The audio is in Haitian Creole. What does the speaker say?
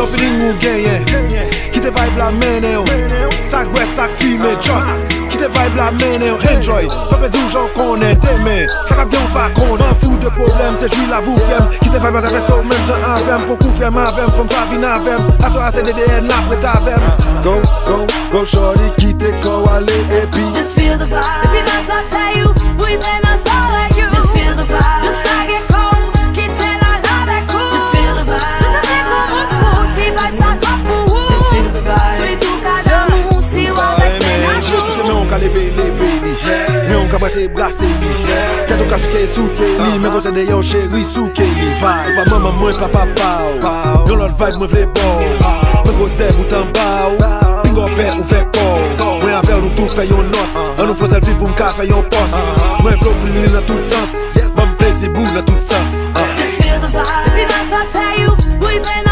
lo feeling ou genyen Ki te vibe la mene yo Sak bwe sak filme just Ki te vibe la mene yo enjoy Pas besoin j'en connais demain Ça va bien ou pas qu'on en fout de problème C'est j'suis la vous fiem Ki te vibe la resto même j'en avem Pour coup fiem avem From sa vin avem Aso a CDDN la prête avem Go shorty ki te ko ale epi Just feel the vibe Baby that's I tell you We play not so like you Just feel the vibe Just like it cold Keep tell I love that cool Just feel the vibe Just a simple one cool See vibes ça va pour Just feel the vibe Sur les tout cas d'amour Si ou avec tes nachos Si c'est non ka leve li Mais on ka brase brase li Tête ou ka souke li Mais qu'on se de yo chéri souke li Vibe Pas maman mwen pa papa ou Yon lot vibe mwen vle bo Mwen go se boutan ba ou Bingo pe ou fe po Mwen ave ou nou tout fe yon nos An nou fò selfie pou mka fe yon pos Mwen vlo fili nan tout sens Mwen plezi bou nan tout sens Just feel the vibe Baby that's I tell you We play